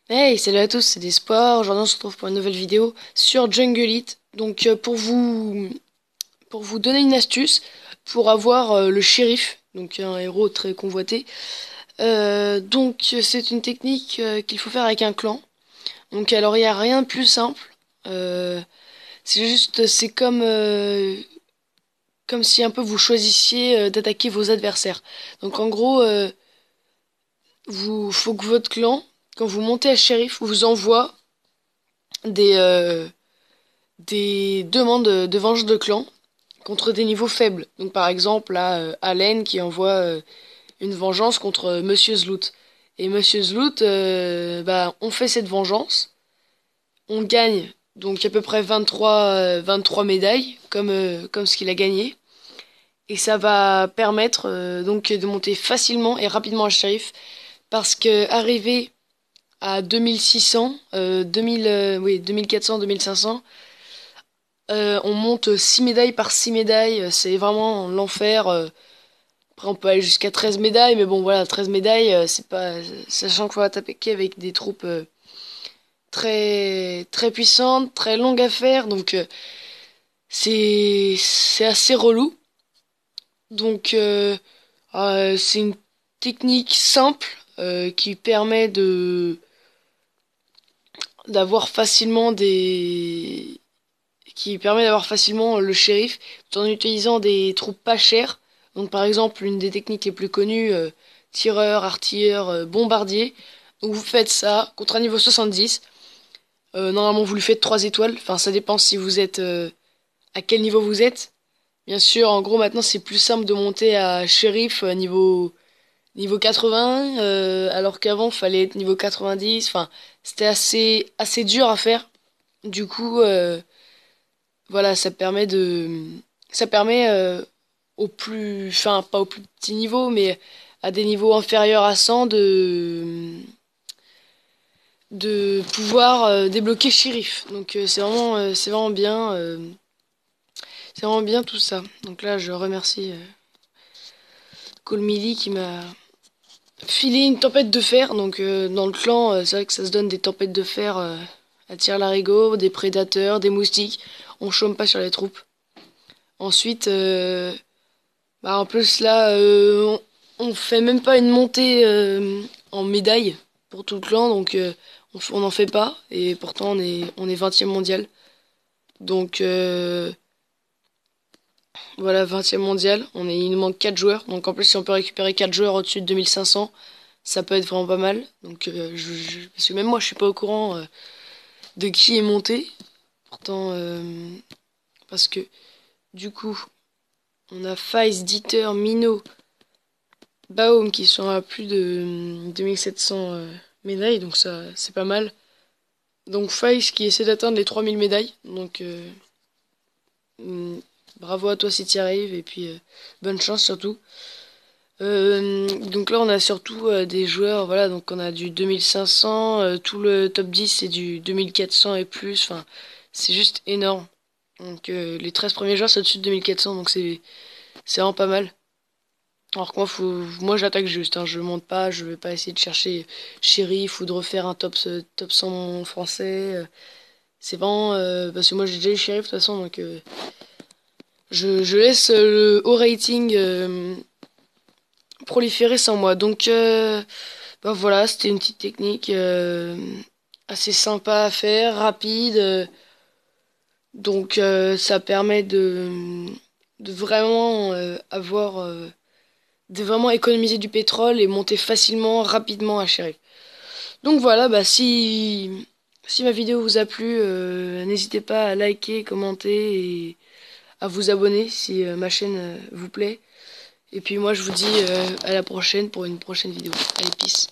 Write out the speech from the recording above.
Hey, salut à tous, c'est des sports. Aujourd'hui, on se retrouve pour une nouvelle vidéo sur Jungle It. Donc, pour vous donner une astuce pour avoir le shérif, donc un héros très convoité. C'est une technique qu'il faut faire avec un clan. Donc, alors, il n'y a rien de plus simple. Euh, c'est comme si un peu vous choisissiez d'attaquer vos adversaires. Donc, en gros, faut que votre clan, quand vous montez à shérif, vous envoie des, euh, des demandes de vengeance de clan contre des niveaux faibles. Donc par exemple, là, Allen qui envoie une vengeance contre Monsieur Zloot. Et Monsieur Zloot, on fait cette vengeance, on gagne donc à peu près 23 médailles, comme ce qu'il a gagné. Et ça va permettre donc de monter facilement et rapidement à shérif, parce que arriver à 2600, 2000, oui, 2400, 2500, on monte 6 médailles par 6 médailles, c'est vraiment l'enfer. Après, on peut aller jusqu'à 13 médailles, mais bon, voilà, 13 médailles, c'est pas. Sachant qu'il faut attaquer avec des troupes très, très puissantes, très longues à faire, donc c'est assez relou. Donc, c'est une technique simple qui permet d'avoir facilement des. Qui permet d'avoir facilement le shérif tout en utilisant des troupes pas chères. Donc par exemple, une des techniques les plus connues, tireur, artilleur, bombardier. Donc vous faites ça contre un niveau 70. Normalement vous lui faites 3 étoiles. Enfin ça dépend si vous êtes à quel niveau vous êtes. Bien sûr, en gros maintenant c'est plus simple de monter à shérif niveau 80, alors qu'avant fallait être niveau 90. Enfin c'était assez dur à faire. Du coup, voilà, ça permet enfin pas au plus petit niveau, mais à des niveaux inférieurs à 100 de pouvoir débloquer shérif. Donc c'est vraiment bien tout ça. Donc là, je remercie Colmilly qui m'a filé une tempête de fer. Donc dans le clan, c'est vrai que ça se donne des tempêtes de fer à tire-larigot, des prédateurs, des moustiques. On chôme pas sur les troupes. Ensuite, en plus là, on fait même pas une montée en médaille pour tout le clan, donc on n'en fait pas, et pourtant on est 20e mondial. Donc voilà, 20e mondial, il nous manque 4 joueurs, donc en plus si on peut récupérer 4 joueurs au-dessus de 2500, ça peut être vraiment pas mal. Donc parce que même moi je suis pas au courant de qui est monté, pourtant parce que du coup on a Faiz, Dieter, Mino, Baum qui sont à plus de 2700 médailles, donc ça c'est pas mal. Donc Faiz qui essaie d'atteindre les 3000 médailles, donc mm, bravo à toi si tu y arrives, et puis bonne chance surtout. Donc là on a surtout des joueurs, voilà, donc on a du 2500, tout le top 10 c'est du 2400 et plus, enfin c'est juste énorme. Donc les 13 premiers joueurs c'est au-dessus de 2400, donc c'est vraiment pas mal. Alors que moi j'attaque juste, hein, je monte pas, je vais pas essayer de chercher shérif ou de refaire un top 100 français. C'est vraiment parce que moi j'ai déjà eu shérif de toute façon, donc je laisse le haut rating proliférer sans moi. Donc voilà, c'était une petite technique assez sympa à faire, rapide. Donc ça permet de vraiment de vraiment économiser du pétrole et monter facilement, rapidement à Chéri. Donc voilà, si ma vidéo vous a plu, n'hésitez pas à liker, commenter et à vous abonner si ma chaîne vous plaît. Et puis moi je vous dis à la prochaine pour une prochaine vidéo. Allez, peace.